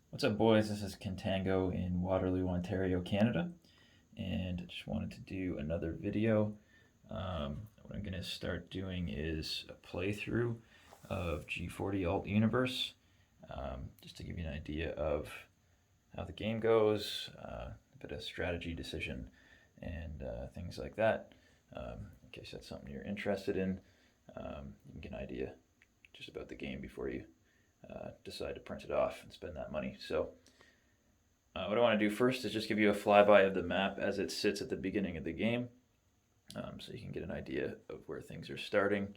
What's up, boys? This is Contango in Waterloo, Ontario, Canada, and I just wanted to do another video. What I'm going to start doing is a playthrough of G40 Alt-Universe, just to give you an idea of how the game goes, a bit of strategy, decision, and things like that. In case that's something you're interested in, you can get an idea just about the game before you decide to print it off and spend that money. So what I want to do first is just give you a flyby of the map as it sits at the beginning of the game, so you can get an idea of where things are starting.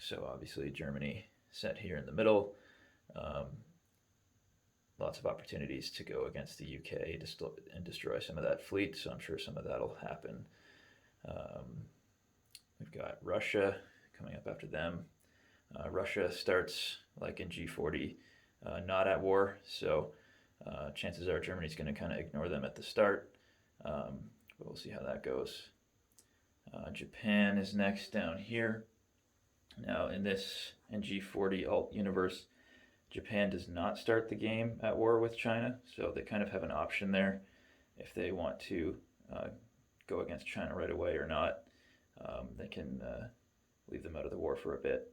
So obviously Germany set here in the middle. Lots of opportunities to go against the UK and destroy some of that fleet, so I'm sure some of that will happen. We've got Russia coming up after them. Russia starts, like in G40, not at war, so chances are Germany's going to kind of ignore them at the start, but we'll see how that goes. Japan is next down here. Now in G40 Alt-Universe, Japan does not start the game at war with China, so they kind of have an option there if they want to go against China right away or not. They can leave them out of the war for a bit.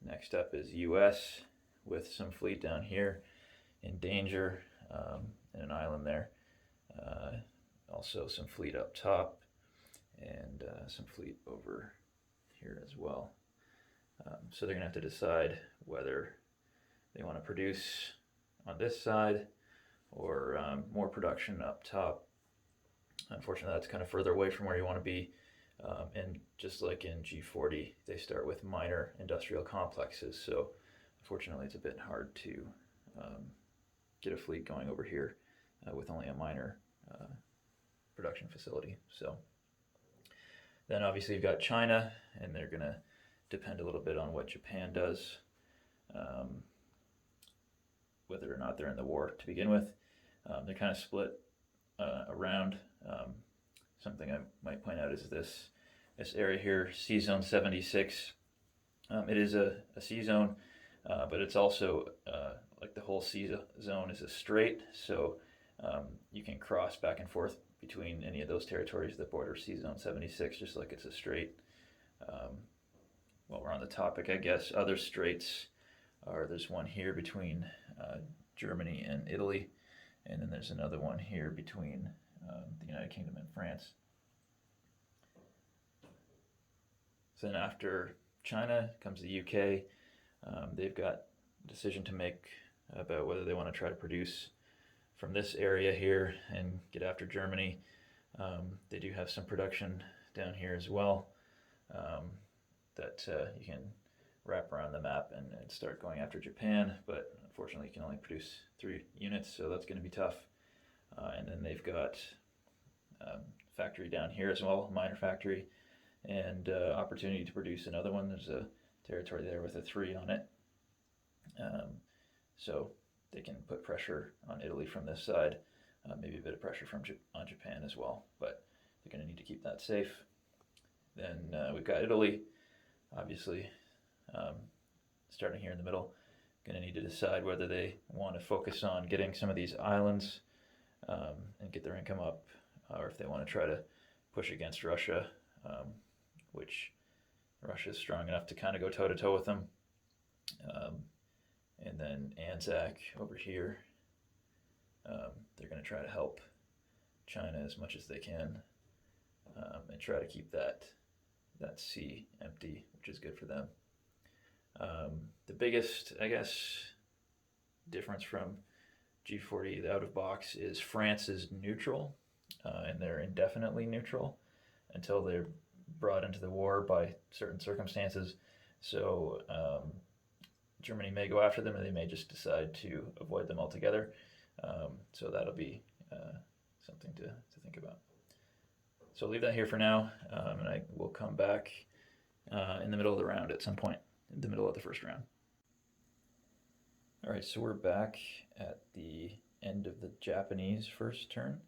Next up is US with some fleet down here in danger, in an island there. Also some fleet up top and some fleet over here as well. So they're going to have to decide whether they want to produce on this side or more production up top. Unfortunately, that's kind of further away from where you want to be. And just like in G40, they start with minor industrial complexes. So unfortunately, it's a bit hard to get a fleet going over here with only a minor production facility. So then obviously you've got China, and they're going to depend a little bit on what Japan does, whether or not they're in the war to begin with. They're kind of split around. Something I might point out is this area here, C Zone 76. It is a C zone, but it's also like the whole C zone is a strait, so you can cross back and forth between any of those territories that border C Zone 76, just like it's a strait. While we're on the topic, I guess other straits there's one here between Germany and Italy, and then there's another one here between the United Kingdom and France. So then after China comes the UK. They've got a decision to make about whether they want to try to produce from this area here and get after Germany. They do have some production down here as well that you can wrap around the map and start going after Japan, but unfortunately you can only produce 3 units, so that's going to be tough. And then they've got factory down here as well, minor factory, and opportunity to produce another one. There's a territory there with a 3 on it. So they can put pressure on Italy from this side, maybe a bit of pressure on Japan as well, but they're going to need to keep that safe. Then we've got Italy, obviously, starting here in the middle. Going to need to decide whether they want to focus on getting some of these islands and get their income up, or if they want to try to push against Russia, which Russia is strong enough to kind of go toe-to-toe with them. And then Anzac over here, they're going to try to help China as much as they can and try to keep that sea empty, which is good for them. The biggest, I guess, difference from G40, the out of box, is France is neutral, and they're indefinitely neutral until they're brought into the war by certain circumstances. So Germany may go after them, or they may just decide to avoid them altogether. So that'll be something to think about. So I'll leave that here for now, and I will come back in the middle of the round at some point, in the middle of the first round. All right, so we're back at the end of the Japanese first turn.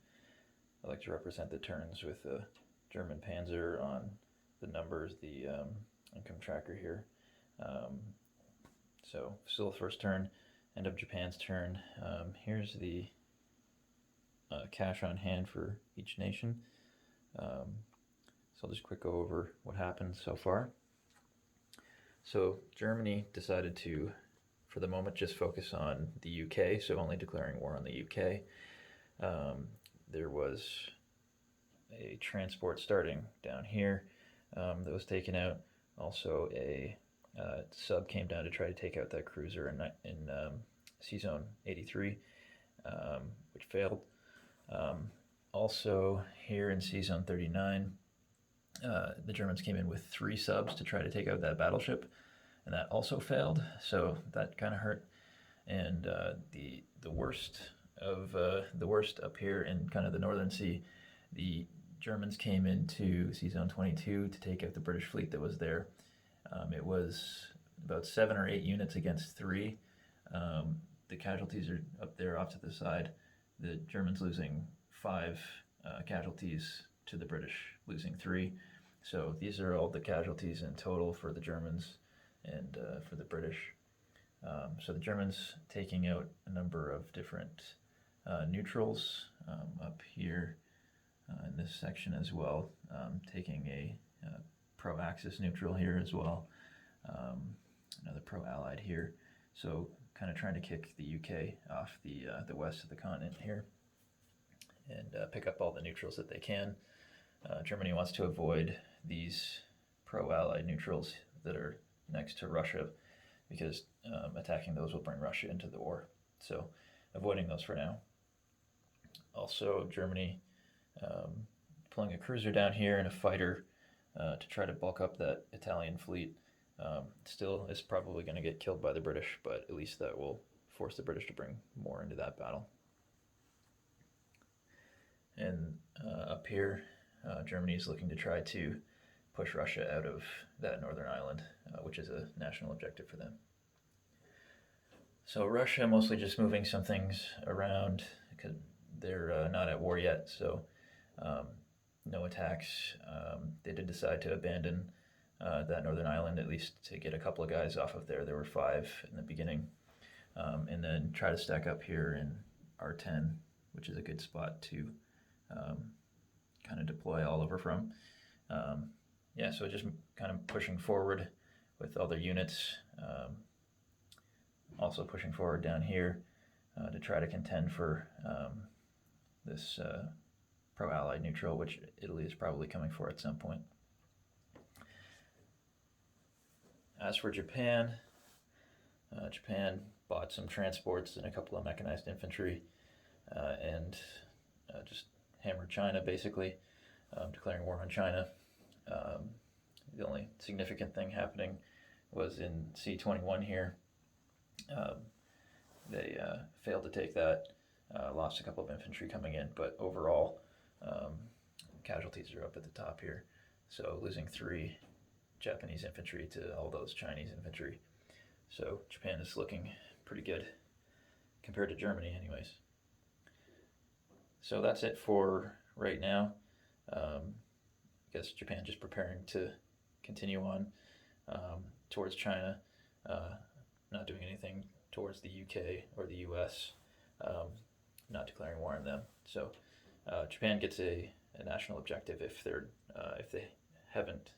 I like to represent the turns with a German Panzer on the numbers, the income tracker here. So still the first turn, end of Japan's turn. Here's the cash on hand for each nation. So I'll just quick go over what happened so far. So Germany decided to, for the moment, just focus on the UK, so only declaring war on the UK. There was a transport starting down here that was taken out. Also, a sub came down to try to take out that cruiser in Sea Zone 83, which failed. Also, here in Sea Zone 39, the Germans came in with 3 subs to try to take out that battleship, and that also failed. So that kind of hurt. And the worst of the worst up here in kind of the Northern Sea, the Germans came into Sea Zone 22 to take out the British fleet that was there. It was about 7 or 8 units against 3. The casualties are up there off to the side. The Germans losing 5 casualties to the British losing 3. So these are all the casualties in total for the Germans and for the British. So the Germans taking out a number of different neutrals up here in this section as well, taking a pro-Axis neutral here as well, another pro-Allied here. So kind of trying to kick the UK off the west of the continent here and pick up all the neutrals that they can. Germany wants to avoid these pro-Allied neutrals that are next to Russia because attacking those will bring Russia into the war. So avoiding those for now. Also, Germany pulling a cruiser down here and a fighter to try to bulk up that Italian fleet. Still is probably going to get killed by the British, but at least that will force the British to bring more into that battle. And up here, Germany is looking to try to push Russia out of that northern island, which is a national objective for them. So Russia mostly just moving some things around because they're not at war yet, so no attacks. They did decide to abandon that northern island, at least to get a couple of guys off of there. There were 5 in the beginning, and then try to stack up here in R10, which is a good spot to kind of deploy all over from. Yeah, so just kind of pushing forward with all their units. Also pushing forward down here to try to contend for this pro-Allied neutral, which Italy is probably coming for at some point. As for Japan, Japan bought some transports and a couple of mechanized infantry and just hammered China, basically, declaring war on China. The only significant thing happening was in C-21 here. They failed to take that, lost a couple of infantry coming in, but overall casualties are up at the top here. So losing 3 Japanese infantry to all those Chinese infantry. So Japan is looking pretty good compared to Germany anyways. So that's it for right now. I guess Japan just preparing to continue on towards China, not doing anything towards the UK or the US, not declaring war on them. So Japan gets a national objective if they haven't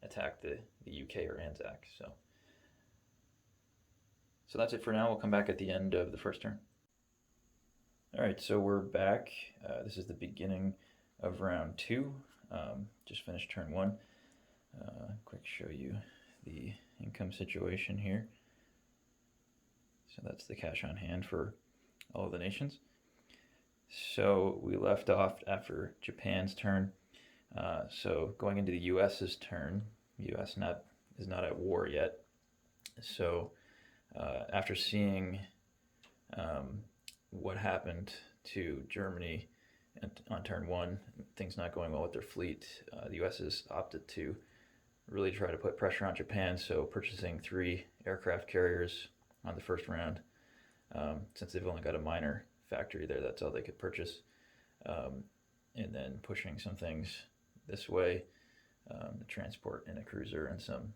attacked the UK or Anzac. So that's it for now. We'll come back at the end of the first turn. All right, so we're back. This is the beginning of round 2. Just finished turn 1. Quick show you the income situation here. So that's the cash on hand for all of the nations. So we left off after Japan's turn. So going into the US's turn, US is not at war yet. So after seeing what happened to Germany on turn 1, things not going well with their fleet, the US has opted to really try to put pressure on Japan, so purchasing 3 aircraft carriers on the first round. Since they've only got a minor factory there, that's all they could purchase. And then pushing some things this way, the transport and a cruiser and some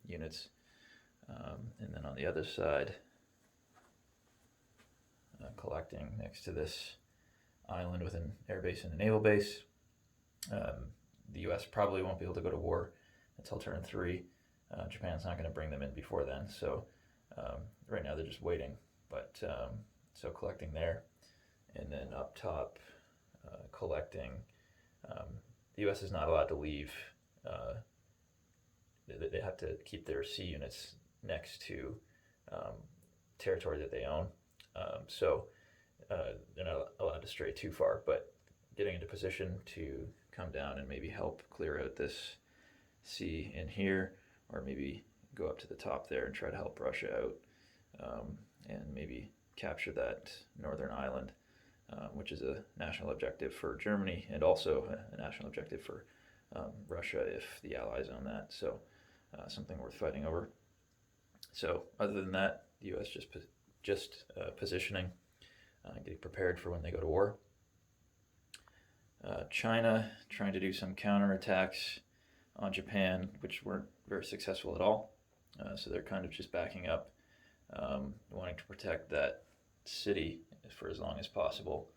units. And then on the other side, collecting next to this island with an air base and a naval base. The U.S. probably won't be able to go to war until turn 3. Japan's not going to bring them in before then, so right now they're just waiting. But so collecting there, and then up top, collecting. The U.S. is not allowed to leave. They have to keep their sea units next to territory that they own. So they're not allowed to stray too far, but getting into position to come down and maybe help clear out this sea in here, or maybe go up to the top there and try to help Russia out, and maybe capture that northern island, which is a national objective for Germany and also a national objective for Russia if the Allies own that. So something worth fighting over. So other than that, the U.S. just positioning, getting prepared for when they go to war. China trying to do some counterattacks on Japan, which weren't very successful at all. So they're kind of just backing up, wanting to protect that city for as long as possible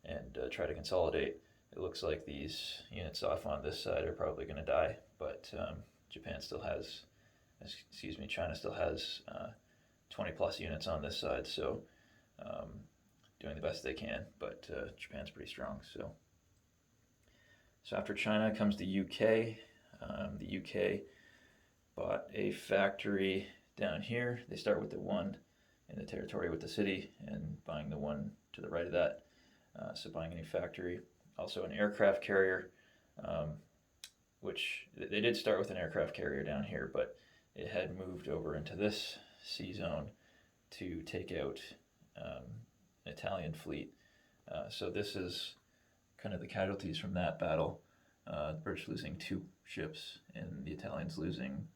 and try to consolidate. It looks like these units off on this side are probably going to die, but China still has 20 plus units on this side, so doing the best they can, but Japan's pretty strong. So after China comes the UK. The UK bought a factory down here. They start with the one in the territory with the city and buying the one to the right of that. So buying a new factory. Also an aircraft carrier, which they did start with an aircraft carrier down here, but it had moved over into this sea zone to take out an Italian fleet. So this is kind of the casualties from that battle. The British losing 2 ships, and the Italians losing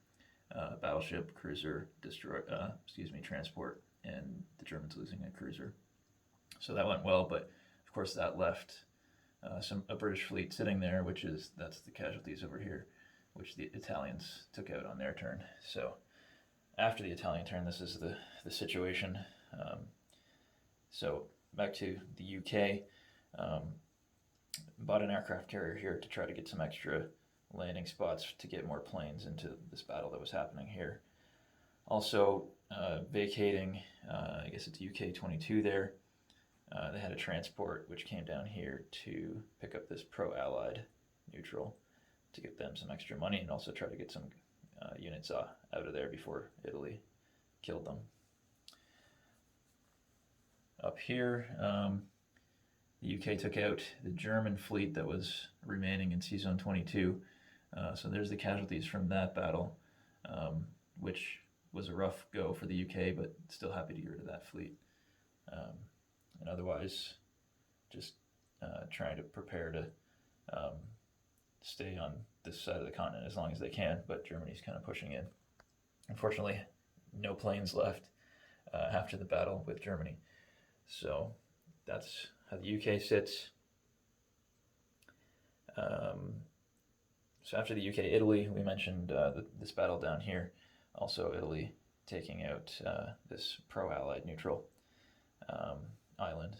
battleship, cruiser, transport, and the Germans losing a cruiser. So that went well, but of course that left a British fleet sitting there, that's the casualties over here, which the Italians took out on their turn. So after the Italian turn, this is the situation. So back to the UK. Bought an aircraft carrier here to try to get some extra landing spots to get more planes into this battle that was happening here. Also vacating, I guess it's UK-22 there. They had a transport which came down here to pick up this pro-Allied neutral to get them some extra money and also try to get some units out of there before Italy killed them. Up here, the UK took out the German fleet that was remaining in Sea Zone 22. So there's the casualties from that battle, which was a rough go for the UK, but still happy to get rid of that fleet. And otherwise, just trying to prepare to stay on this side of the continent as long as they can, but Germany's kind of pushing in. Unfortunately, no planes left after the battle with Germany. So that's how the UK sits. So after the UK, Italy, we mentioned this battle down here. Also Italy taking out this pro-Allied neutral island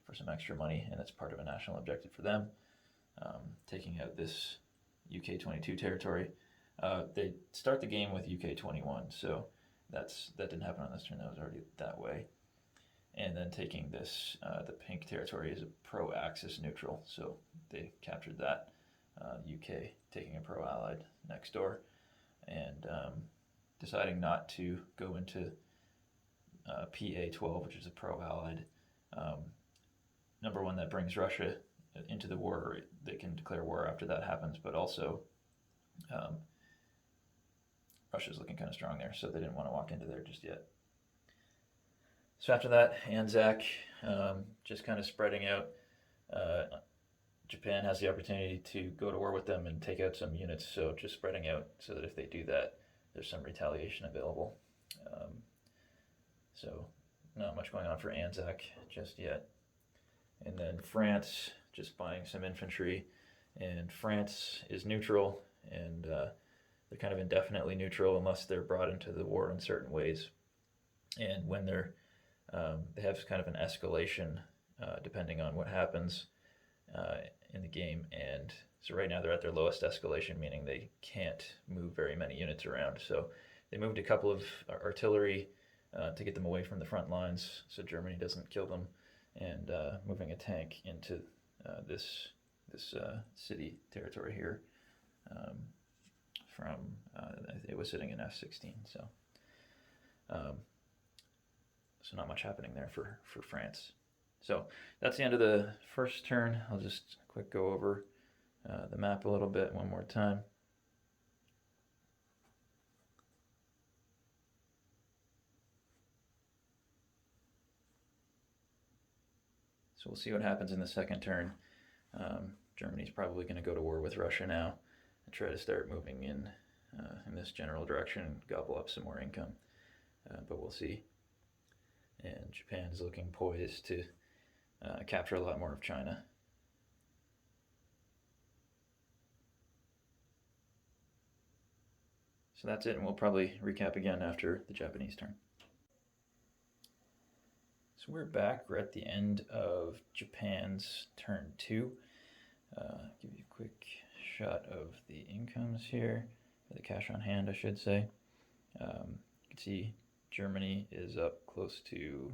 for some extra money, and it's part of a national objective for them. Taking out this UK-22 territory. They start the game with UK-21, so that didn't happen on this turn. That was already that way. And then taking this, the pink territory is a pro-Axis neutral, so they captured that. UK taking a pro-Allied next door, and deciding not to go into PA-12, which is a pro-Allied. Number one, that brings Russia into the war. They can declare war after that happens, but also Russia's looking kind of strong there, so they didn't want to walk into there just yet. So after that, Anzac, just kind of spreading out. Japan has the opportunity to go to war with them and take out some units, so just spreading out so that if they do that, there's some retaliation available. So not much going on for Anzac just yet. And then France, just buying some infantry, and France is neutral, and they're kind of indefinitely neutral unless they're brought into the war in certain ways. And when they have kind of an escalation depending on what happens in the game. And so right now they're at their lowest escalation, meaning they can't move very many units around. So they moved a couple of artillery to get them away from the front lines so Germany doesn't kill them, and moving a tank into this city territory here from it was sitting in F16. So not much happening there for France. So that's the end of the first turn. I'll just quick go over the map a little bit one more time. So we'll see what happens in the second turn. Germany's probably going to go to war with Russia now and try to start moving in this general direction and gobble up some more income. But we'll see. And Japan's looking poised to capture a lot more of China. So that's it, and we'll probably recap again after the Japanese turn. So we're back. We're at the end of Japan's turn 2. Give you a quick shot of the incomes here, the cash on hand, I should say. You can see Germany is up close to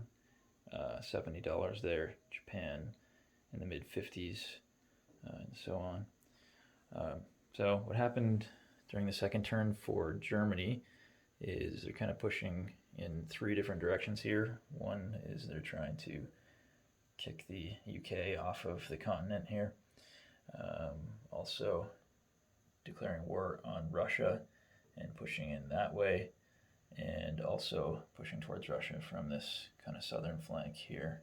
$70 there. Japan in the mid-50s, and so on. So what happened during the second turn for Germany is they're kind of pushing in 3 different directions here. One is they're trying to kick the UK off of the continent here. Also declaring war on Russia and pushing in that way, and also pushing towards Russia from this kind of southern flank here,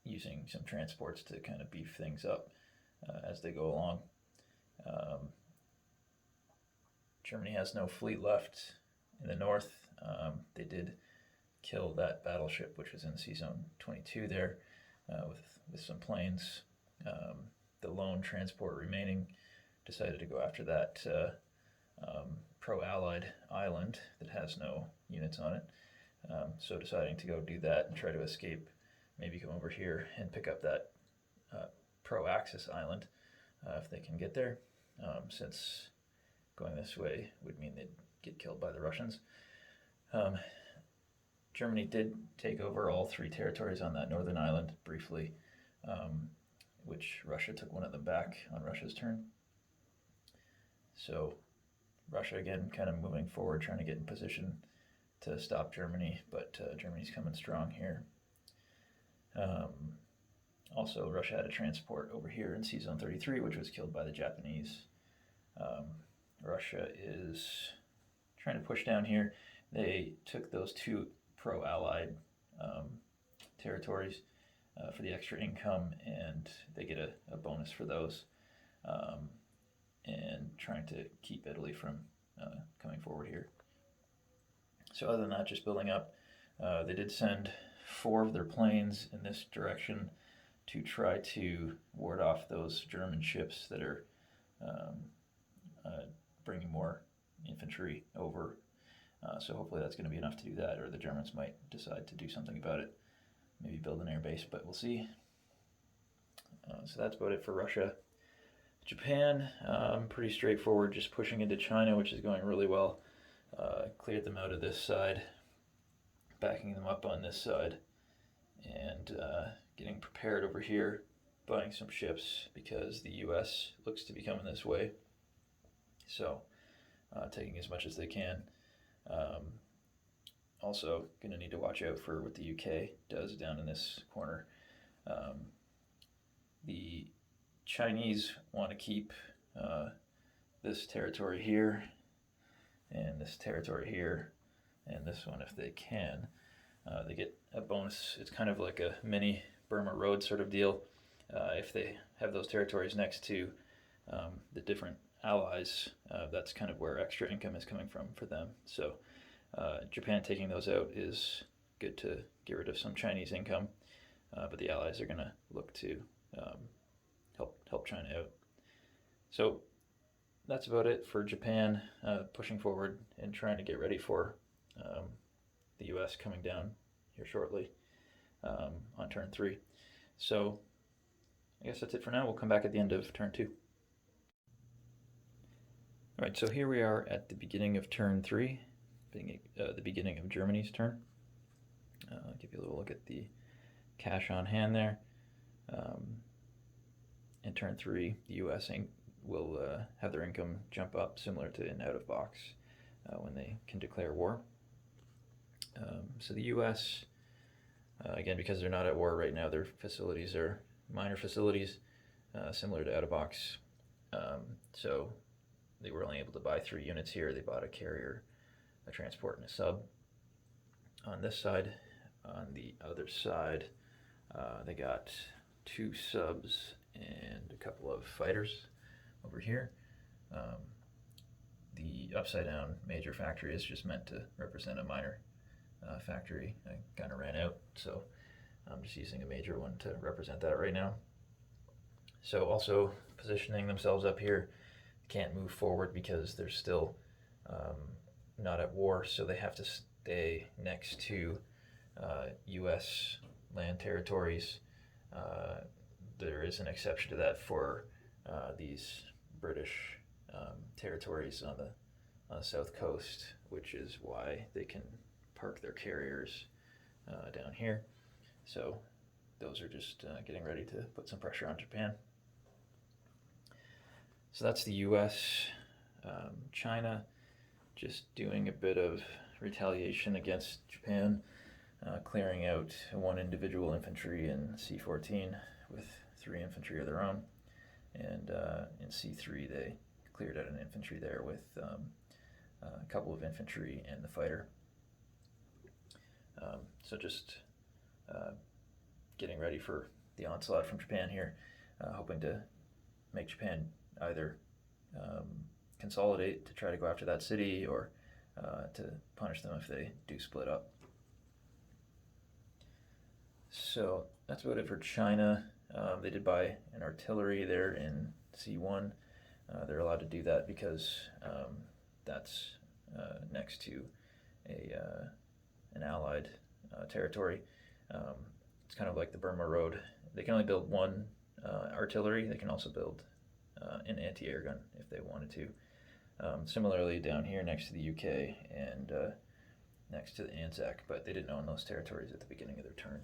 using some transports to kind of beef things up as they go along. Germany has no fleet left in the north. They did kill that battleship, which was in Sea Zone 22 there, with some planes. The lone transport remaining decided to go after that pro-Allied island that has no units on it. So deciding to go do that and try to escape, maybe come over here and pick up that pro-Axis island if they can get there, since going this way would mean they'd get killed by the Russians. Germany did take over all 3 territories on that northern island briefly, which Russia took one of them back on Russia's turn. So Russia again kind of moving forward, trying to get in position to stop Germany, but Germany's coming strong here. Also, Russia had a transport over here in Sea Zone 33, which was killed by the Japanese. Russia is trying to push down here. They took those 2 pro-Allied territories for the extra income, and they get a bonus for those, and trying to keep Italy from coming forward here. So other than that, just building up. They did send 4 of their planes in this direction to try to ward off those German ships that are bringing more infantry over. So hopefully that's going to be enough to do that, or the Germans might decide to do something about it. Maybe build an air base, but we'll see. So that's about it for Russia. Japan, pretty straightforward, just pushing into China, which is going really well. Cleared them out of this side, backing them up on this side, and getting prepared over here, buying some ships because the US looks to be coming this way. So taking as much as they can. Also going to need to watch out for what the UK does down in this corner. The Chinese want to keep this territory here, and this territory here, and this one if they can. They get a bonus. It's kind of like a mini Burma Road sort of deal. If they have those territories next to the different allies, that's kind of where extra income is coming from for them. So Japan taking those out is good to get rid of some Chinese income, but the allies are going to look to help China out. So that's about it for Japan, pushing forward and trying to get ready for the U.S. coming down here shortly on turn 3. So I guess that's it for now. We'll come back at the end of turn 2. All right, so here we are at the beginning of turn 3, the beginning of Germany's turn. I'll give you a little look at the cash on hand there. In turn 3, the U.S. will have their income jump up, similar to in out of box when they can declare war. So the U.S., again, because they're not at war right now, their facilities are minor facilities, similar to out of box. So they were only able to buy 3 units here. They bought a carrier, a transport, and a sub. On this side, on the other side, they got 2 subs and a couple of fighters over here. The upside down major factory is just meant to represent a minor factory. I kind of ran out, so I'm just using a major one to represent that right now. So also positioning themselves up here, can't move forward because they're still not at war, so they have to stay next to U.S. land territories. There is an exception to that for these British territories on the south coast, which is why they can park their carriers down here. So those are just getting ready to put some pressure on Japan. So that's the U.S. China just doing a bit of retaliation against Japan, clearing out 1 individual infantry in C14 with 3 infantry of their own. And in C3 they cleared out an infantry there with a couple of infantry and the fighter. So just getting ready for the onslaught from Japan here, hoping to make Japan either consolidate to try to go after that city or to punish them if they do split up. So that's about it for China. They did buy an artillery there in C1. They're allowed to do that because that's next to an allied territory. It's kind of like the Burma Road. They can only build 1 artillery. They can also build an anti-air gun if they wanted to. Similarly down here next to the UK and next to the Anzac, but they didn't own those territories at the beginning of their turn.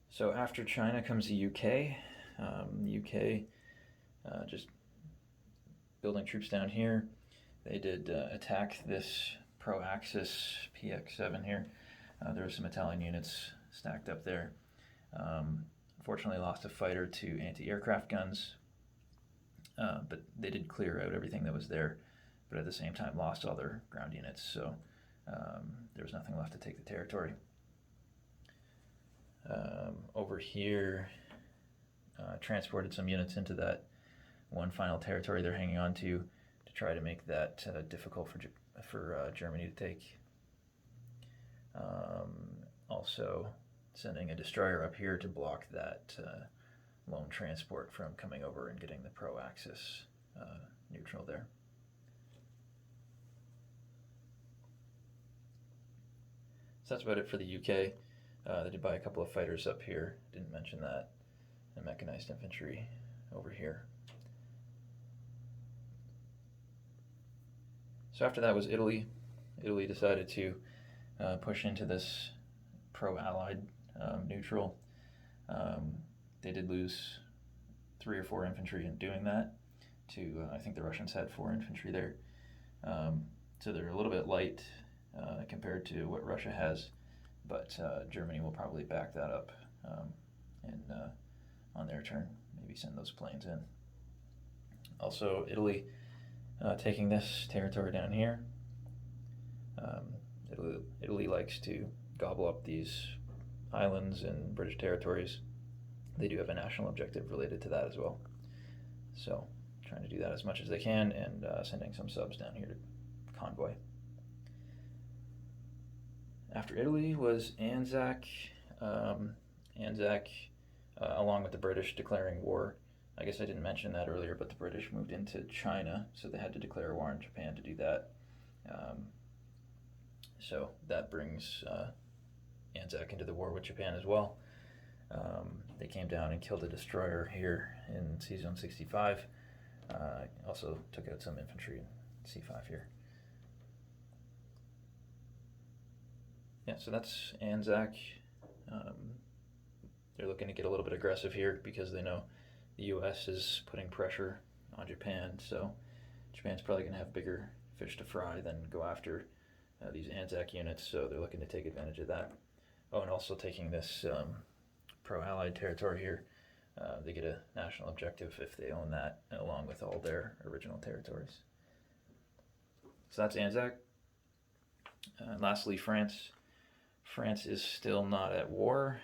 So after China comes the UK. The UK just building troops down here. They did attack this pro-Axis PX-7 here. There were some Italian units stacked up there. Unfortunately lost a fighter to anti-aircraft guns, but they did clear out everything that was there, but at the same time lost all their ground units, so there was nothing left to take the territory. Over here, transported some units into that one final territory they're hanging on to try to make that difficult for Germany to take. Also sending a destroyer up here to block that lone transport from coming over and getting the pro-Axis neutral there. So that's about it for the UK. They did buy a couple of fighters up here, didn't mention that, and mechanized infantry over here. So after that was Italy. Italy decided to push into this pro-Allied neutral. They did lose 3 or 4 infantry in doing that. I think the Russians had 4 infantry there. So they're a little bit light compared to what Russia has, but Germany will probably back that up and on their turn, maybe send those planes in. Also, Italy taking this territory down here. Italy likes to gobble up these islands and British territories. They do have a national objective related to that as well. So trying to do that as much as they can and sending some subs down here to convoy. After Italy was Anzac. Anzac, along with the British declaring war I guess I didn't mention that earlier, but the British moved into China, so they had to declare war on Japan to do that. Um, so that brings Anzac into the war with Japan as well. They came down and killed a destroyer here in Sea Zone 65. Also took out some infantry in C5 here. Yeah, so that's Anzac. They're looking to get a little bit aggressive here because they know the U.S. is putting pressure on Japan, so Japan's probably going to have bigger fish to fry than go after these Anzac units, so they're looking to take advantage of that. Oh, and also taking this pro-Allied territory here. They get a national objective if they own that, along with all their original territories. So that's Anzac. Lastly, France. France is still not at war.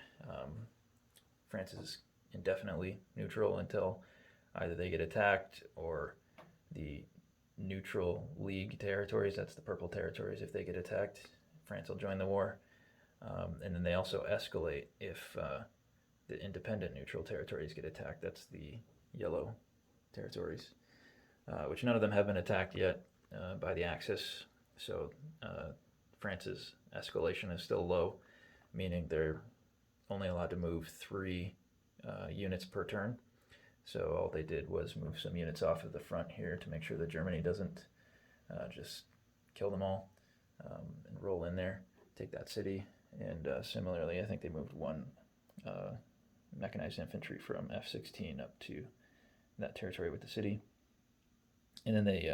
France is indefinitely neutral until either they get attacked or the neutral league territories, that's the purple territories, if they get attacked, France will join the war. And then they also escalate if the independent neutral territories get attacked. That's the yellow territories, which none of them have been attacked yet by the Axis. So France's escalation is still low, meaning they're only allowed to move 3 units per turn. So all they did was move some units off of the front here to make sure that Germany doesn't just kill them all and roll in there, take that city. And similarly, I think they moved 1 mechanized infantry from F-16 up to that territory with the city. And then they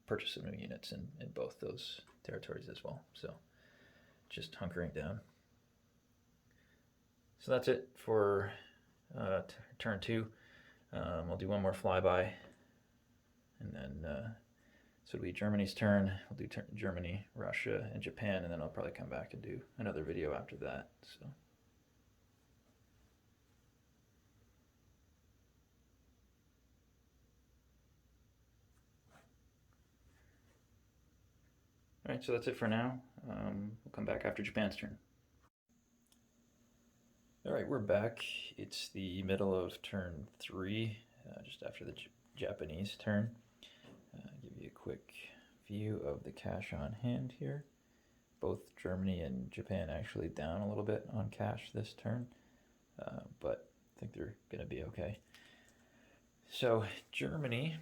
purchased some new units in both those territories as well. So just hunkering down. So that's it for turn 2. We'll do one more flyby, and then so it'll be Germany's turn. We'll do Germany, Russia, and Japan, and then I'll probably come back and do another video after that. So. All right, so that's it for now. We'll come back after Japan's turn. All right, we're back. It's the middle of turn 3, just after the Japanese turn. Give you a quick view of the cash on hand here. Both Germany and Japan actually down a little bit on cash this turn, but I think they're going to be okay. So Germany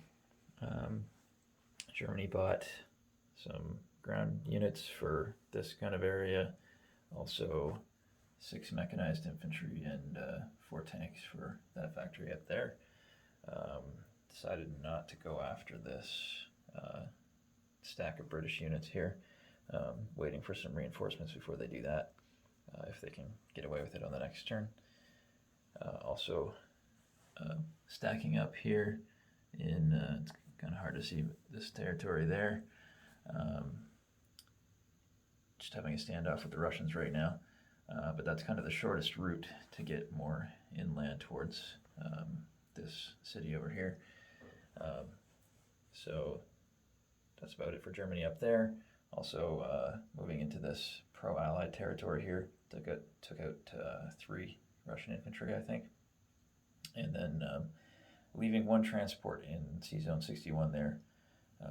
bought some ground units for this kind of area, also 6 mechanized infantry and 4 tanks for that factory up there. Decided not to go after this stack of British units here, waiting for some reinforcements before they do that, if they can get away with it on the next turn. Also stacking up here in, it's kind of hard to see this territory there, just having a standoff with the Russians right now. But that's kind of the shortest route to get more inland towards this city over here. So that's about it for Germany up there. Also moving into this pro-Allied territory here, took out 3 Russian infantry, I think. And then leaving 1 transport in Sea Zone 61 there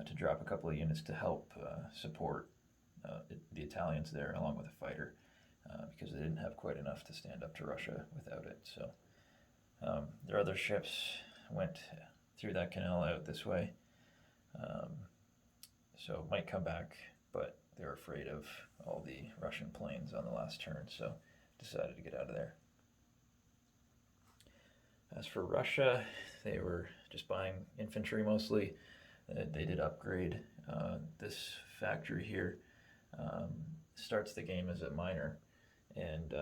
to drop a couple of units to help support the Italians there, along with a fighter. Because they didn't have quite enough to stand up to Russia without it. So their other ships went through that canal out this way. So might come back, but they were afraid of all the Russian planes on the last turn, so decided to get out of there. As for Russia, they were just buying infantry mostly. They did upgrade. This factory here starts the game as a minor. And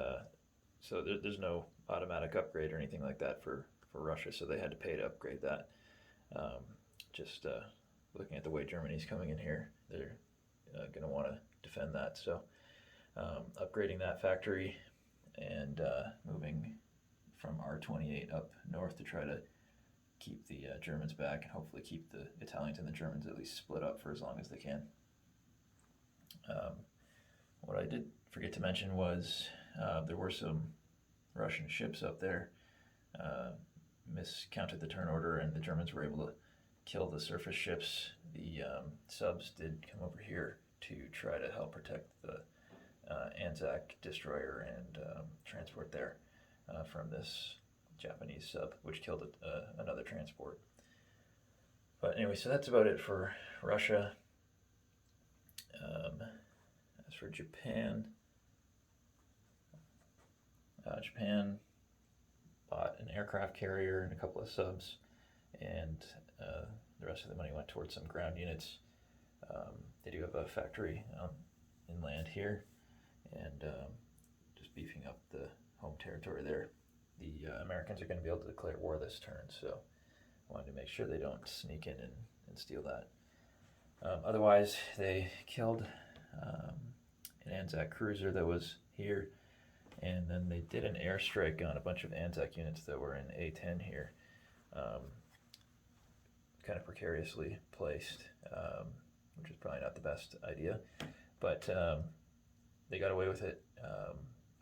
so there's no automatic upgrade or anything like that for Russia, so they had to pay to upgrade that. Just looking at the way Germany's coming in here, they're going to want to defend that. So upgrading that factory and moving from R28 up north to try to keep the Germans back and hopefully keep the Italians and the Germans at least split up for as long as they can. What I did forget to mention was there were some Russian ships up there, miscounted the turn order, and the Germans were able to kill the surface ships. The subs did come over here to try to help protect the Anzac destroyer and transport there from this Japanese sub, which killed another transport. But anyway, so that's about it for Russia. As for Japan, Japan bought an aircraft carrier and a couple of subs, and the rest of the money went towards some ground units. They do have a factory inland here, and just beefing up the home territory there. The Americans are going to be able to declare war this turn, so I wanted to make sure they don't sneak in and steal that. Otherwise, they killed an Anzac cruiser that was here, and then they did an airstrike on a bunch of Anzac units that were in A10 here, kind of precariously placed, which is probably not the best idea, but they got away with it.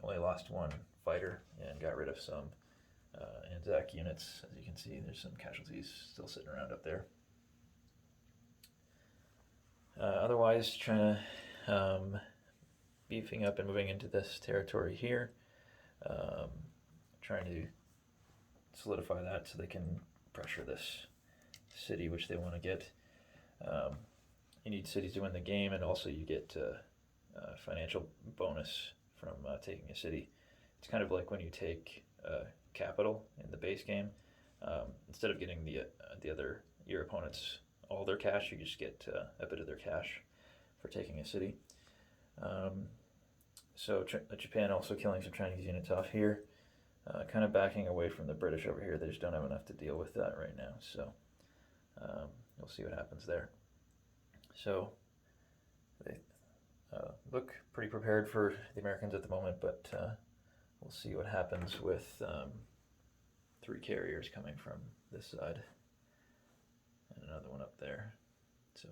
Only lost one fighter and got rid of some Anzac units. As you can see, there's some casualties still sitting around up there. Otherwise, China beefing up and moving into this territory here, trying to solidify that so they can pressure this city, which they want to get. You need cities to win the game, and also you get a financial bonus from taking a city. It's kind of like when you take capital in the base game. Instead of getting your opponents all their cash, you just get a bit of their cash for taking a city. So Japan also killing some Chinese units off here, kind of backing away from the British over here. They just don't have enough to deal with that right now, so we'll see what happens there. So they look pretty prepared for the Americans at the moment, but we'll see what happens with 3 carriers coming from this side and another one up there. So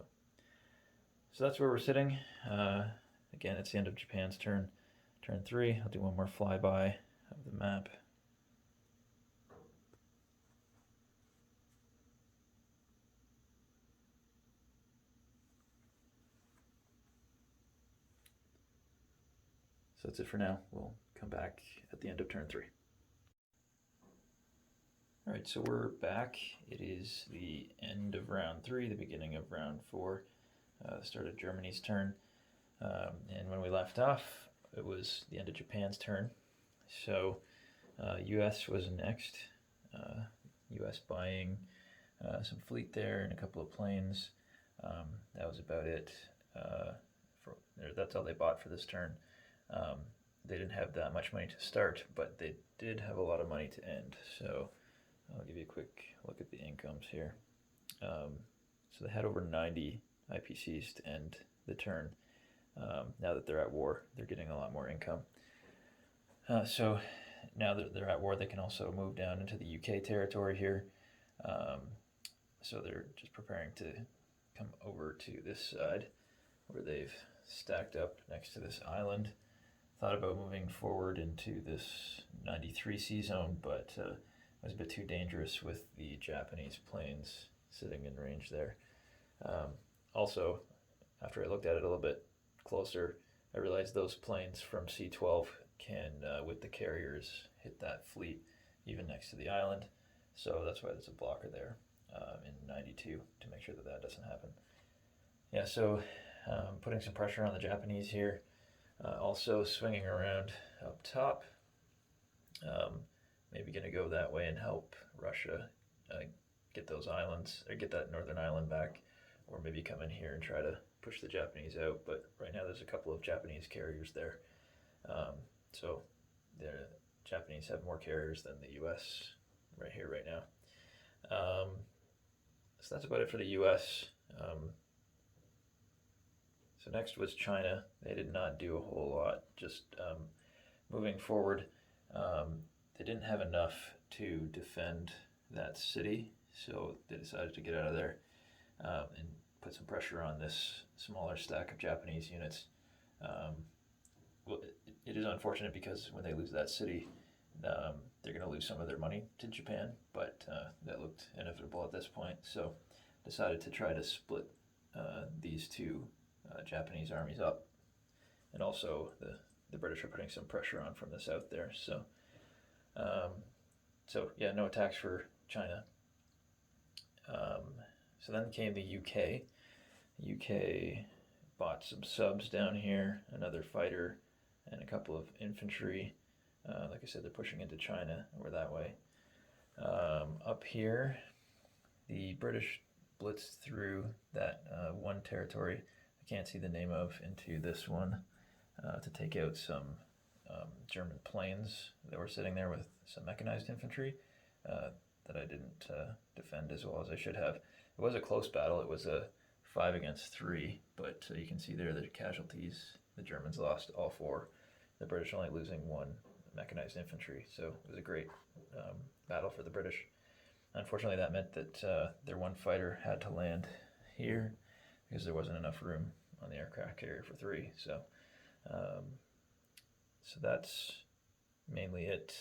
that's where we're sitting. Again, it's the end of Japan's turn 3. I'll do one more flyby of the map. So that's it for now. We'll come back at the end of turn 3. All right, so we're back. It is the end of round 3, the beginning of round 4, the start of Germany's turn. And when we left off, it was the end of Japan's turn. So US was next. US buying some fleet there and a couple of planes. That was about it. That's all they bought for this turn. They didn't have that much money to start, but they did have a lot of money to end. So I'll give you a quick look at the incomes here. So they had over 90 IPCs to end the turn. Now that they're at war, they're getting a lot more income. So now that they're at war, they can also move down into the UK territory here. So they're just preparing to come over to this side where they've stacked up next to this island. Thought about moving forward into this 93C zone, but it was a bit too dangerous with the Japanese planes sitting in range there. Also, after I looked at it a little bit closer, I realized those planes from C-12 can, with the carriers, hit that fleet even next to the island. So that's why there's a blocker there in 92 to make sure that that doesn't happen. Yeah, so putting some pressure on the Japanese here. Also swinging around up top. Maybe going to go that way and help Russia get those islands, or get that northern island back, or maybe come in here and try to push the Japanese out. But right now there's a couple of Japanese carriers there. So the Japanese have more carriers than the US right here, right now. So that's about it for the US. So next was China. They did not do a whole lot, just moving forward. They didn't have enough to defend that city, so they decided to get out of there and put some pressure on this smaller stack of Japanese units. Well, it is unfortunate because when they lose that city, they're going to lose some of their money to Japan, but that looked inevitable at this point. So decided to try to split these two Japanese armies up, and also the British are putting some pressure on from the south there. So yeah, no attacks for China. So then came the UK. UK bought some subs down here, another fighter, and a couple of infantry. Like I said, they're pushing into China or that way. Up here, the British blitzed through that one territory I can't see the name of into this one to take out some German planes that were sitting there with some mechanized infantry that I didn't defend as well as I should have. It was a close battle. It was a 5 against 3, but you can see there the casualties. The Germans lost all 4. The British only losing 1 mechanized infantry. So it was a great battle for the British. Unfortunately, that meant that their 1 fighter had to land here because there wasn't enough room on the aircraft carrier for 3. So that's mainly it.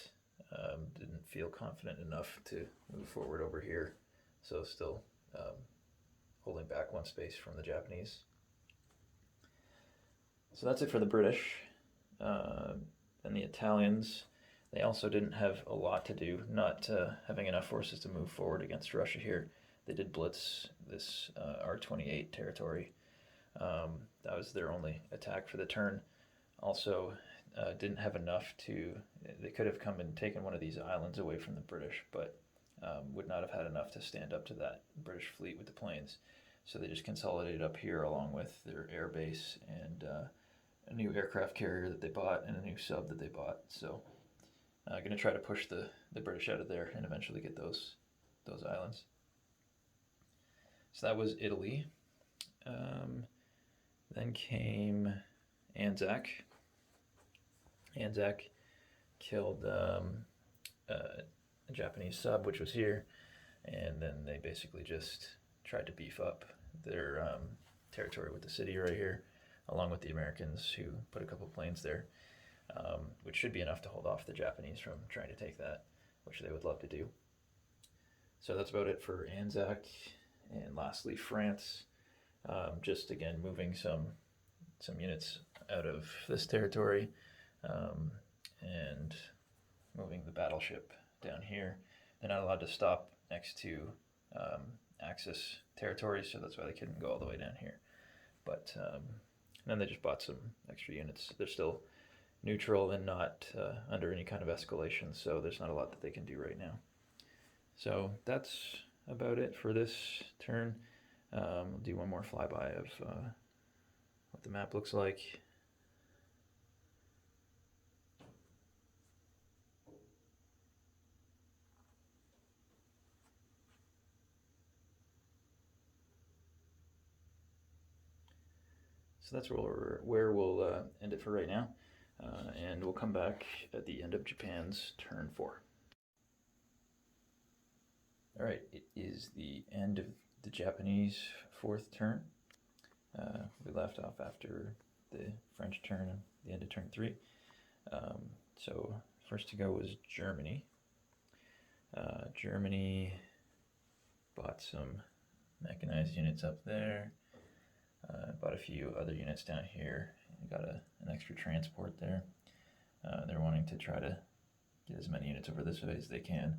Didn't feel confident enough to move forward over here. So still holding back 1 space from the Japanese. So that's it for the British. And the Italians, they also didn't have a lot to do, not having enough forces to move forward against Russia here. They did blitz this R-28 territory. That was their only attack for the turn. Also, didn't have enough they could have come and taken one of these islands away from the British, but would not have had enough to stand up to that British fleet with the planes. So they just consolidated up here along with their air base and a new aircraft carrier that they bought and a new sub that they bought. So going to try to push the British out of there and eventually get those islands. So that was Italy. Then came Anzac. Anzac killed a Japanese sub, which was here, and then they basically just tried to beef up their territory with the city right here, along with the Americans who put a couple planes there, which should be enough to hold off the Japanese from trying to take that, which they would love to do. So that's about it for Anzac. And lastly, France, just again moving some units out of this territory and moving the battleship down here. They're not allowed to stop next to Axis territory, so that's why they couldn't go all the way down here. But then they just bought some extra units. They're still neutral and not under any kind of escalation, so there's not a lot that they can do right now. So that's about it for this turn. We'll do one more flyby of what the map looks like. So that's where we'll end it for right now. And we'll come back at the end of Japan's turn 4. Alright, it is the end of the Japanese 4th turn. We left off after the French turn, the end of turn 3. So first to go was Germany. Germany bought some mechanized units up there. Bought a few other units down here. Got an extra transport there. They're wanting to try to get as many units over this way as they can.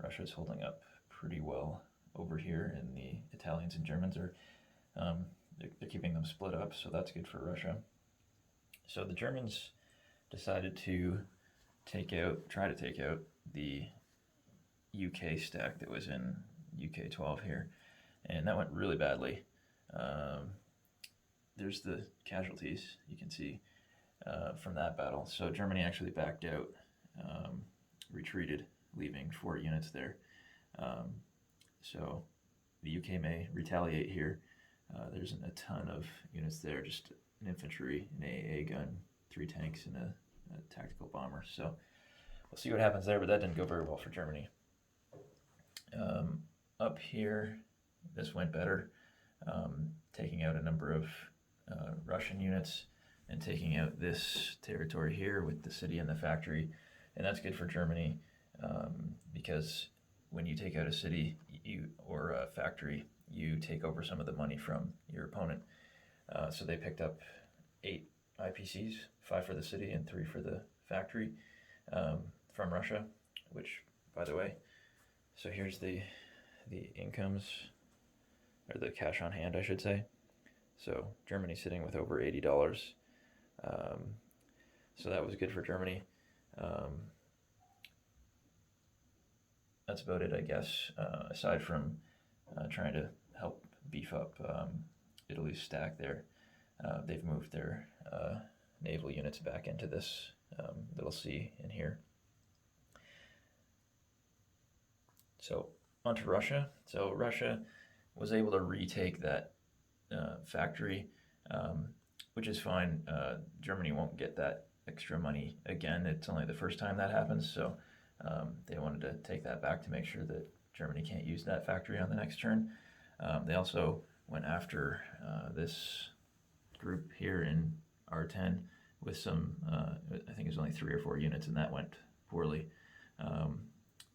Russia's holding up pretty well over here, and the Italians and Germans are they're keeping them split up, so that's good for Russia. So the Germans decided to try to take out the UK stack that was in UK 12 here, and that went really badly. There's the casualties you can see from that battle. So Germany actually backed out, retreated, leaving 4 units there. So the UK may retaliate here. There isn't a ton of units there, just an infantry, an AA gun, 3 tanks, and a tactical bomber. So we'll see what happens there, but that didn't go very well for Germany. Up here, this went better, taking out a number of Russian units and taking out this territory here with the city and the factory and that's good for Germany because when you take out a city or a factory, you take over some of the money from your opponent. So they picked up 8 IPCs, 5 for the city and 3 for the factory from Russia, which, by the way, so here's the incomes, or the cash on hand, I should say. So Germany's sitting with over $80. So that was good for Germany. That's about it, I guess, aside from trying to help beef up Italy's stack there. They've moved their naval units back into this little sea in here. So onto Russia. So Russia was able to retake that factory, which is fine. Germany won't get that extra money again. It's only the first time that happens, so they wanted to take that back to make sure that Germany can't use that factory on the next turn. They also went after this group here in R10 with some, I think it was only 3 or 4 units, and that went poorly.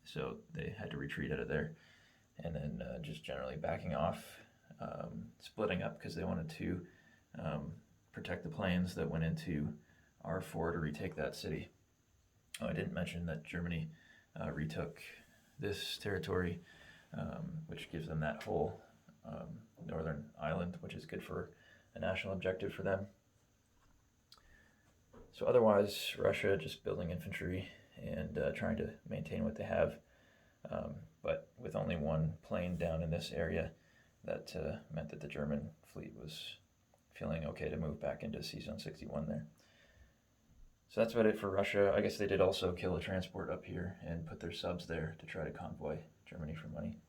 So they had to retreat out of there, and then just generally backing off, splitting up because they wanted to protect the planes that went into R4 to retake that city. Oh, I didn't mention that Germany retook this territory, which gives them that whole northern island, which is good for a national objective for them. So otherwise, Russia just building infantry and trying to maintain what they have, but with only 1 plane down in this area, that meant that the German fleet was feeling okay to move back into Sea Zone 61 there. So that's about it for Russia. I guess they did also kill a transport up here and put their subs there to try to convoy Germany for money.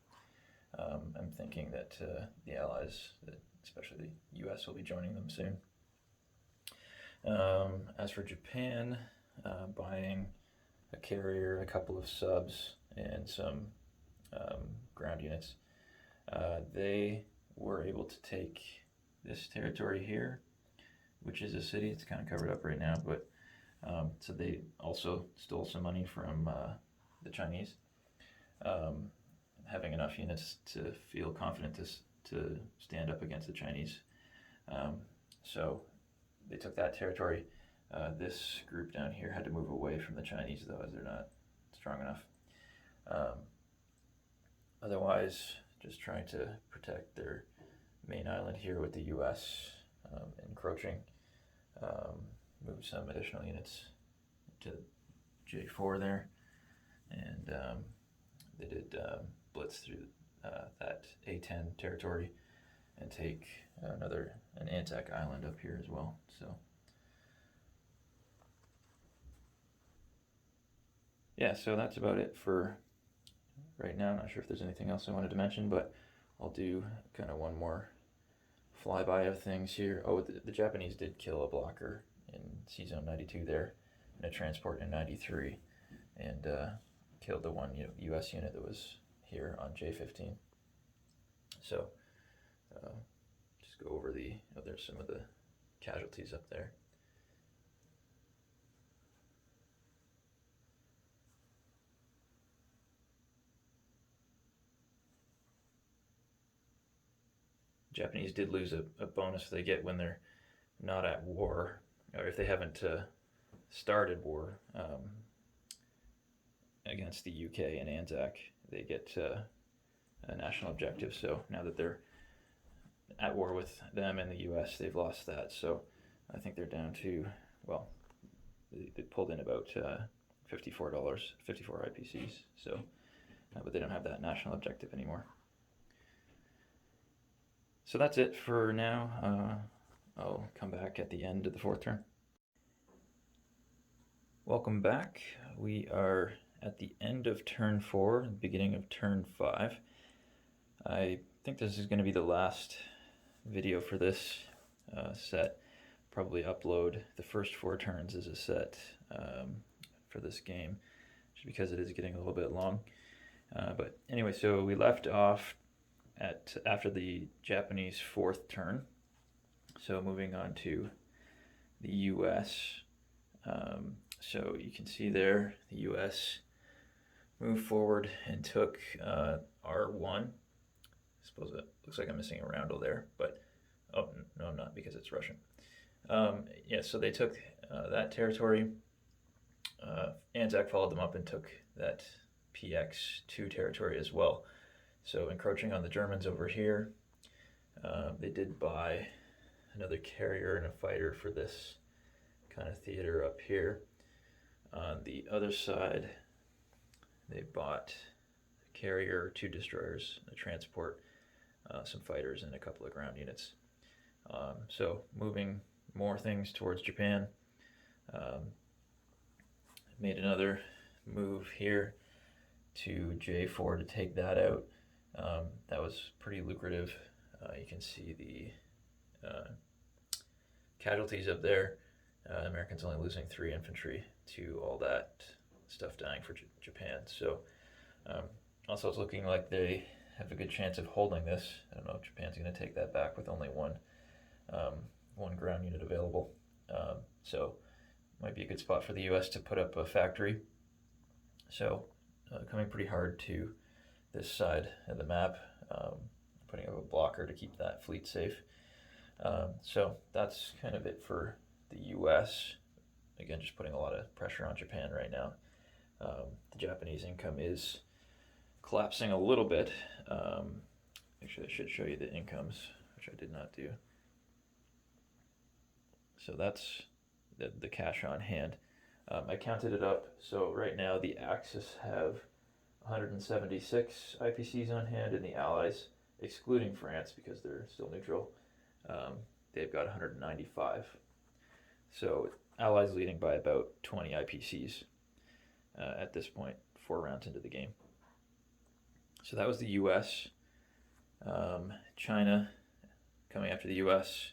I'm thinking that the Allies, especially the US, will be joining them soon. As for Japan, buying a carrier, a couple of subs, and some ground units, they were able to take this territory here, which is a city. It's kind of covered up right now, but so they also stole some money from the Chinese, having enough units to feel confident to stand up against the Chinese. So they took that territory. This group down here had to move away from the Chinese, though, as they're not strong enough. Otherwise, just trying to protect their main island here with the US encroaching. Move some additional units to J4 there, and they did blitz through that A10 territory and take an Anzac island up here as well. So yeah, so that's about it for right now. I'm not sure if there's anything else I wanted to mention, but I'll do kind of one more flyby of things here. Oh, the Japanese did kill a blocker in Sea Zone 92 there, and a transport in 93, and killed the 1 US unit that was here on J15. So just go over there's some of the casualties up there. Japanese did lose a bonus they get when they're not at war, or if they haven't started war against the UK and Anzac. They get a national objective. So now that they're at war with them and the US, they've lost that. So I think they're down to, well, they pulled in about $54, 54 IPCs. So, but they don't have that national objective anymore. So that's it for now. I'll come back at the end of the 4th turn. Welcome back. We are at the end of turn 4, beginning of turn 5. I think this is going to be the last video for this set. Probably upload the first 4 turns as a set for this game, just because it is getting a little bit long. But anyway, so we left off after the Japanese 4th turn. So moving on to the US. So you can see there the U.S. moved forward and took R1. I suppose it looks like I'm missing a roundel there, but oh no, not because it's Russian. Yeah, so they took that territory. Anzac followed them up and took that PX2 territory as well. So encroaching on the Germans over here. They did buy another carrier and a fighter for this kind of theater up here. On the other side, they bought a carrier, 2 destroyers, a transport, some fighters, and a couple of ground units. So moving more things towards Japan. Made another move here to J4 to take that out. That was pretty lucrative. You can see the casualties up there. The Americans only losing 3 infantry to all that stuff dying for Japan. So also it's looking like they have a good chance of holding this. I don't know if Japan's going to take that back with only one ground unit available. So might be a good spot for the U.S. to put up a factory. So coming pretty hard to this side of the map, putting up a blocker to keep that fleet safe. So that's kind of it for the U.S. Again, just putting a lot of pressure on Japan right now. The Japanese income is collapsing a little bit. Actually, I should show you the incomes, which I did not do. So that's the cash on hand. I counted it up. So right now the Axis have 176 IPCs on hand, and the Allies, excluding France because they're still neutral, they've got 195. So Allies leading by about 20 IPCs at this point, 4 rounds into the game. So that was the U.S. China coming after the U.S.,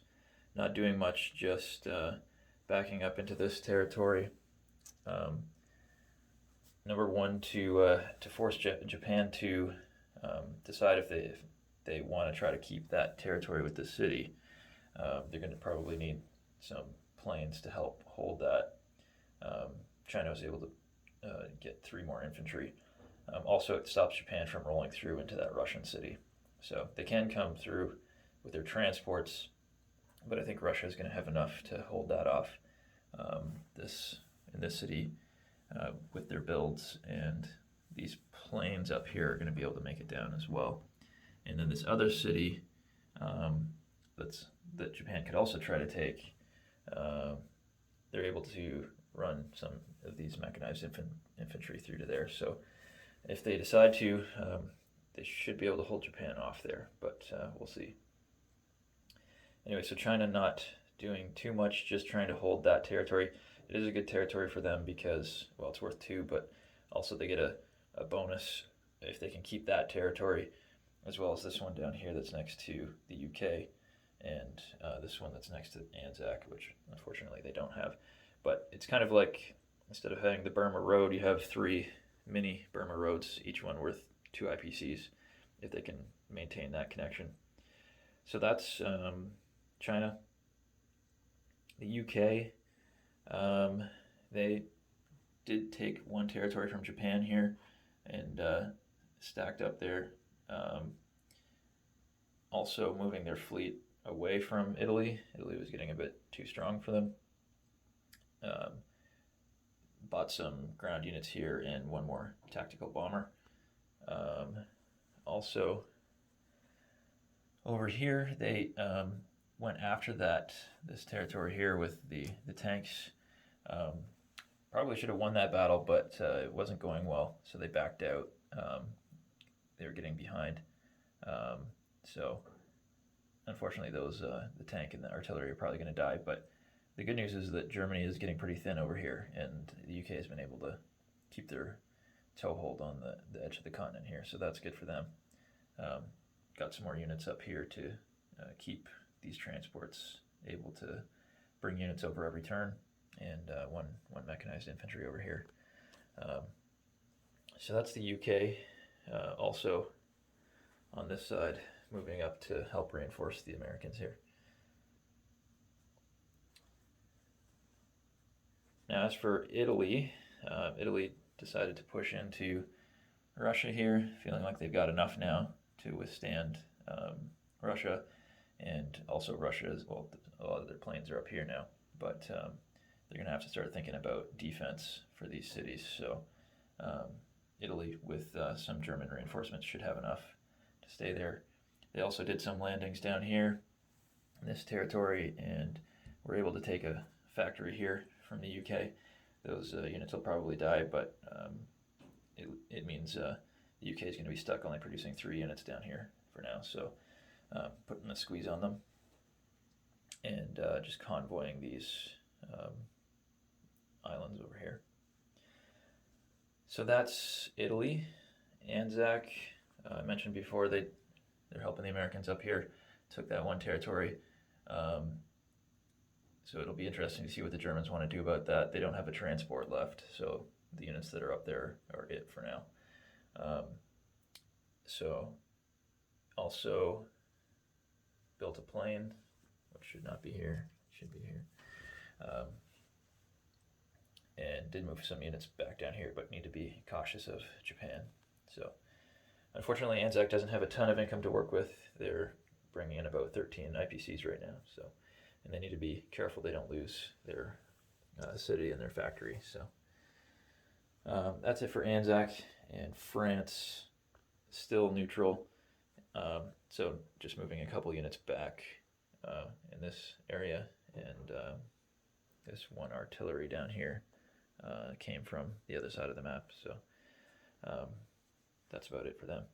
not doing much, just backing up into this territory. Number one, to force Japan to decide if they want to try to keep that territory with the city. They're going to probably need some planes to help hold that. China was able to get 3 more infantry. Also, it stops Japan from rolling through into that Russian city. So they can come through with their transports, but I think Russia is going to have enough to hold that off. In this city, with their builds, and these planes up here are going to be able to make it down as well. And then this other city that Japan could also try to take, they're able to run some of these mechanized infantry through to there. So if they decide to, they should be able to hold Japan off there, but we'll see. Anyway, so China not doing too much, just trying to hold that territory. It is a good territory for them because, well, it's worth 2, but also they get a bonus if they can keep that territory, as well as this one down here that's next to the UK, and this one that's next to Anzac, which unfortunately they don't have. But it's kind of like, instead of having the Burma Road, you have 3 mini Burma roads, each one worth 2 IPCs, if they can maintain that connection. So that's China. The UK, they did take 1 territory from Japan here and stacked up there. Also moving their fleet away from Italy. Italy was getting a bit too strong for them. Bought some ground units here and 1 more tactical bomber. Also, over here, they went after this territory here with the tanks. Probably should have won that battle, but it wasn't going well, so they backed out. They were getting behind. So unfortunately, the tank and the artillery are probably going to die. But the good news is that Germany is getting pretty thin over here, and the UK has been able to keep their toehold on the edge of the continent here, so that's good for them. Got some more units up here to keep these transports able to bring units over every turn, and one mechanized infantry over here. So that's the UK. Also on this side, moving up to help reinforce the Americans here. Now, as for Italy, Italy decided to push into Russia here, feeling like they've got enough now to withstand Russia, and also Russia as well. A lot of their planes are up here now, but they're going to have to start thinking about defense for these cities. So Italy, with some German reinforcements, should have enough to stay there. They also did some landings down here in this territory, and were able to take a factory here from the UK. Those units will probably die, but it means the UK is going to be stuck only producing 3 units down here for now. So putting a squeeze on them and just convoying these islands over here. So that's Italy. Anzac, I mentioned before, they're helping the Americans up here. Took that one territory. So it'll be interesting to see what the Germans want to do about that. They don't have a transport left, so the units that are up there are it for now. So also built a plane, which should not be here, should be here. And did move some units back down here, but need to be cautious of Japan. So unfortunately, Anzac doesn't have a ton of income to work with. They're bringing in about 13 IPCs right now, so, and they need to be careful they don't lose their city and their factory. So that's it for Anzac. And France, still neutral. So just moving a couple units back in this area, and this one artillery down here came from the other side of the map. So that's about it for them.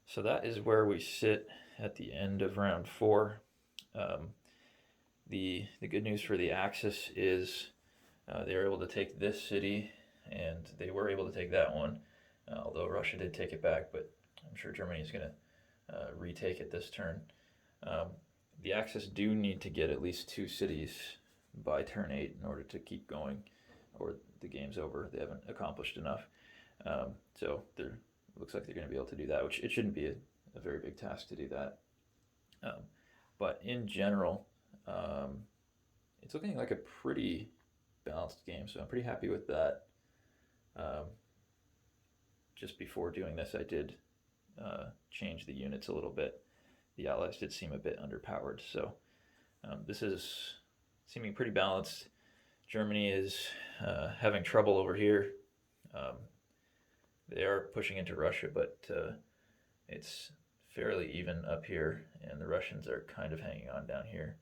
So that is where we sit at the end of round 4. The good news for the Axis is they were able to take this city, and they were able to take that one, although Russia did take it back, but I'm sure Germany is going to retake it this turn. The Axis do need to get at least 2 cities by turn 8 in order to keep going, or the game's over. They haven't accomplished enough. So it looks like they're going to be able to do that, which it shouldn't be a very big task to do that. But in general, it's looking like a pretty balanced game, so I'm pretty happy with that. Just before doing this, I did change the units a little bit. The Allies did seem a bit underpowered, so this is seeming pretty balanced. Germany is having trouble over here. They are pushing into Russia, but it's fairly even up here, and the Russians are kind of hanging on down here.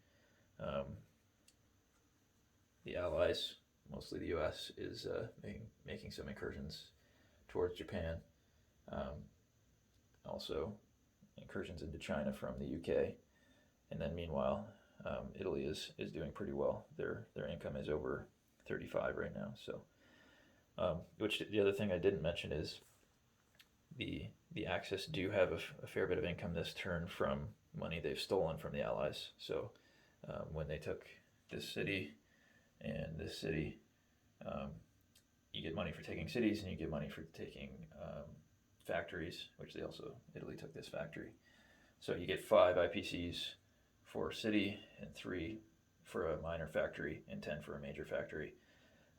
The Allies, mostly the US, is making some incursions towards Japan. Also incursions into China from the UK. And then meanwhile, Italy is doing pretty well. Their income is over 35 right now. So, which the other thing I didn't mention is the Axis do have a fair bit of income this turn from money they've stolen from the Allies. So when they took this city and this city, you get money for taking cities, and you get money for taking factories, which Italy took this factory. So you get 5 IPCs for a city, and 3 for a minor factory, and 10 for a major factory.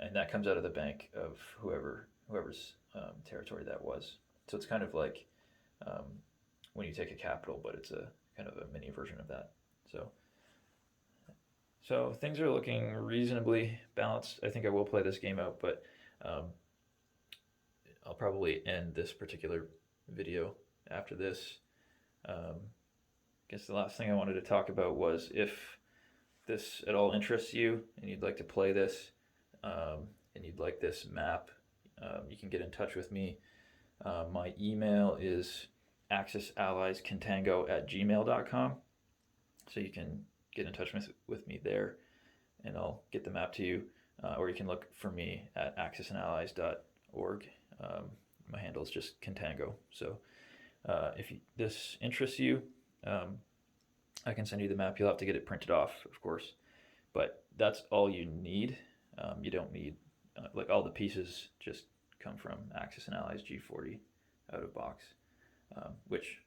And that comes out of the bank of whoever's territory that was. So it's kind of like when you take a capital, but it's a kind of a mini version of that. So things are looking reasonably balanced. I think I will play this game out, but I'll probably end this particular video after this. I guess the last thing I wanted to talk about was if this at all interests you and you'd like to play this and you'd like this map, you can get in touch with me. My email is AxisAlliesContango@gmail.com, so you can get in touch with me there, and I'll get the map to you, or you can look for me at AxisAndAllies.org. My handle is just Contango. So if this interests you, I can send you the map. You'll have to get it printed off, of course, but that's all you need. You don't need, like, all the pieces just come from Axis and Allies G40 out of box, which,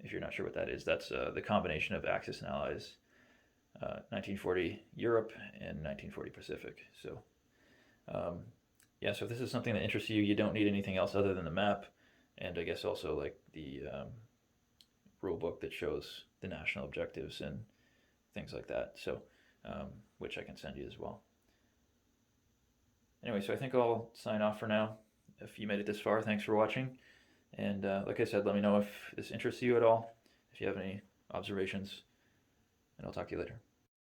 if you're not sure what that is, that's the combination of Axis and Allies 1940 Europe and 1940 Pacific. So yeah, so if this is something that interests you, you don't need anything else other than the map, and I guess also like the rule book that shows the national objectives and things like that. So, which I can send you as well. Anyway, so I think I'll sign off for now. If you made it this far, thanks for watching. And like I said, let me know if this interests you at all, if you have any observations, and I'll talk to you later.